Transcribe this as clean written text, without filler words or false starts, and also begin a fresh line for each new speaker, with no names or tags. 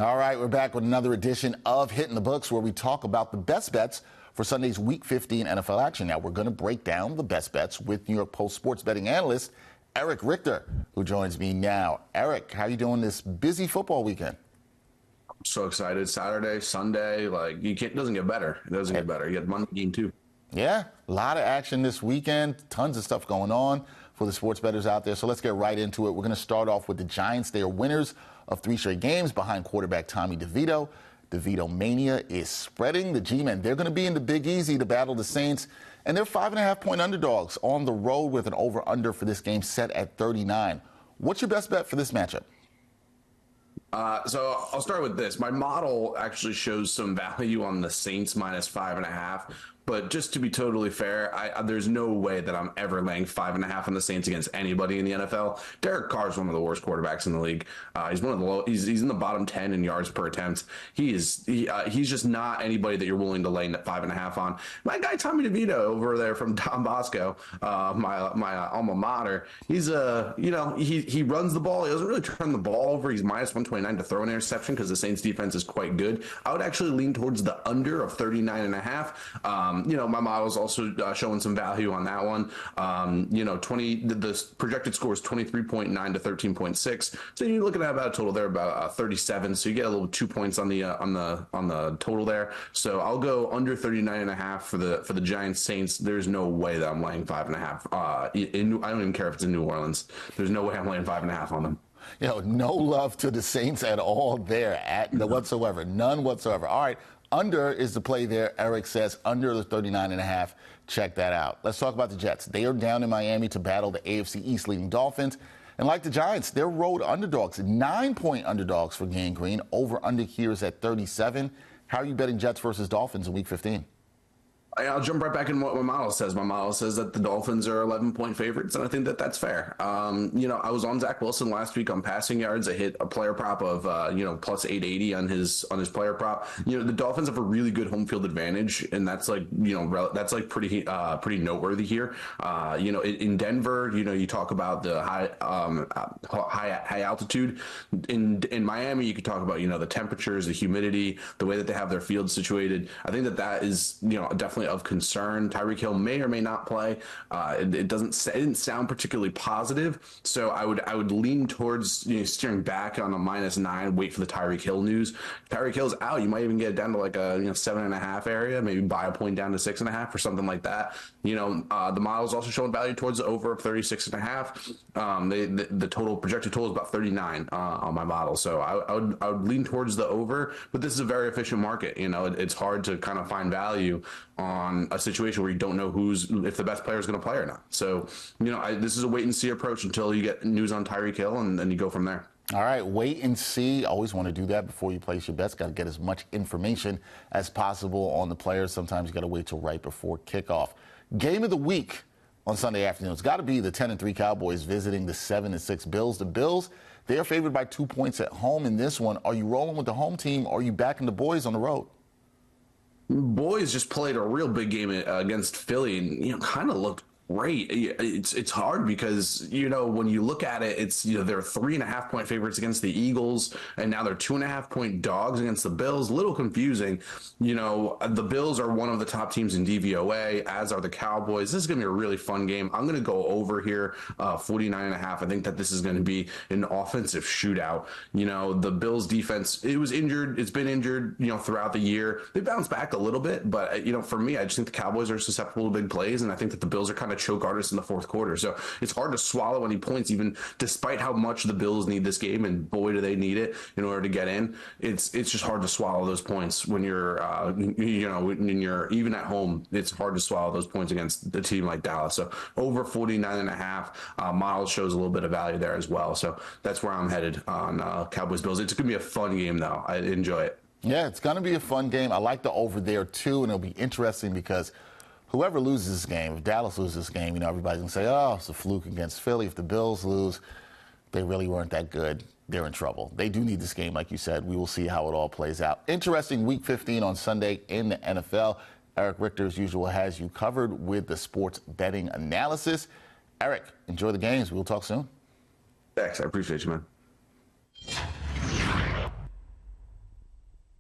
All right, we're back with another edition of Hitting the Books, where we talk about the best bets for Sunday's Week 15 NFL action. Now, we're going to break down the best bets with New York Post sports betting analyst Eric Richter, who joins me now. Eric, how are you doing this busy football weekend?
I'm so excited. Saturday, Sunday, it doesn't get better. It doesn't get better. You got Monday game too.
Yeah, a lot of action this weekend. Tons of stuff going on for the sports bettors out there. So let's get right into it. We're going to start off with the Giants. They are winners of 3 straight games behind quarterback Tommy DeVito. DeVito mania is spreading. The G-men, they're going to be in the Big Easy to battle the Saints. And they're 5.5-point underdogs on the road with an over-under for this game set at 39. What's your best bet for this matchup?
So I'll start with this. My model actually shows some value on the Saints minus 5.5. But just to be totally fair, there's no way that I'm ever laying 5.5 on the Saints against anybody in the NFL. Derek Carr is one of the worst quarterbacks in the league. He's one of the low. He's in the bottom 10 in yards per attempt. He's just not anybody that you're willing to lay 5.5 on. My guy Tommy DeVito over there from Don Bosco, my alma mater. He's he runs the ball. He doesn't really turn the ball over. He's minus 129 to throw an interception because the Saints defense is quite good. I would actually lean towards the under of 39.5. My model's also showing some value on that one. The projected score is 23.9 to 13.6. So you're looking at about a total there about 37. So you get a little 2 points on the total there. So I'll go under 39.5 for the Giants Saints. There's no way that I'm laying 5.5. I don't even care if it's in New Orleans. There's no way I'm laying 5.5 on them.
No love to the Saints at all there, whatsoever. None whatsoever. All right. Under is the play there. Eric says under the 39.5. Check that out. Let's talk about the Jets. They are down in Miami to battle the AFC East leading Dolphins. And like the Giants, they're road underdogs, 9-point underdogs for Gang Green. Over under here is at 37. How are you betting Jets versus Dolphins in Week 15?
I'll jump right back in what my model says. My model says that the Dolphins are 11-point favorites, and I think that that's fair. I was on Zach Wilson last week on passing yards. I hit a player prop of plus 880 on his player prop. The Dolphins have a really good home field advantage, and that's pretty noteworthy here. In Denver, you talk about the high altitude. In Miami, you could talk about the temperatures, the humidity, the way that they have their field situated. I think that is definitely of concern. Tyreek Hill may or may not play. It didn't sound particularly positive, so I would lean towards steering back on a -9. Wait for the Tyreek Hill news. If Tyreek Hill's out, you might even get it down to like a 7.5 area. Maybe buy a point down to 6.5 or something like that. The model's also showing value towards the over of 36.5. The total projected total is about 39 on my model, so I would lean towards the over. But this is a very efficient market. It's hard to kind of find value on a situation where you don't know if the best player is going to play or not. So, this is a wait and see approach until you get news on Tyreek Hill, and then you go from there.
All right, wait and see. Always want to do that before you place your bets. Got to get as much information as possible on the players. Sometimes you got to wait till right before kickoff. Game of the week on Sunday afternoon. It's got to be the 10-3 Cowboys visiting the 7-6 Bills. The Bills, they are favored by 2 points at home in this one. Are you rolling with the home team, or are you backing the boys on the road?
Boys just played a real big game against Philly and, kind of looked great. It's hard because, when you look at it, it's, they're 3.5-point favorites against the Eagles, and now they're 2.5-point dogs against the Bills. A little confusing. The Bills are one of the top teams in DVOA, as are the Cowboys. This is going to be a really fun game. I'm going to go over here, 49.5. I think that this is going to be an offensive shootout. The Bills defense, it's been injured, throughout the year. They bounced back a little bit, but, for me, I just think the Cowboys are susceptible to big plays, and I think that the Bills are kind of choke artists in the fourth quarter. So it's hard to swallow any points, even despite how much the Bills need this game, and boy, do they need it in order to get in. It's just hard to swallow those points when you're when you're even at home. It's hard to swallow those points against a team like Dallas. So over 49.5. Model shows a little bit of value there as well. So that's where I'm headed on Cowboys Bills. It's gonna be a fun game though. I enjoy it.
Yeah, it's gonna be a fun game. I like the over there too, and it'll be interesting because whoever loses this game, if Dallas loses this game, everybody's going to say, oh, it's a fluke against Philly. If the Bills lose, they really weren't that good. They're in trouble. They do need this game, like you said. We will see how it all plays out. Interesting Week 15 on Sunday in the NFL. Eric Richter, as usual, has you covered with the sports betting analysis. Eric, enjoy the games. We'll talk soon.
Thanks. I appreciate you, man.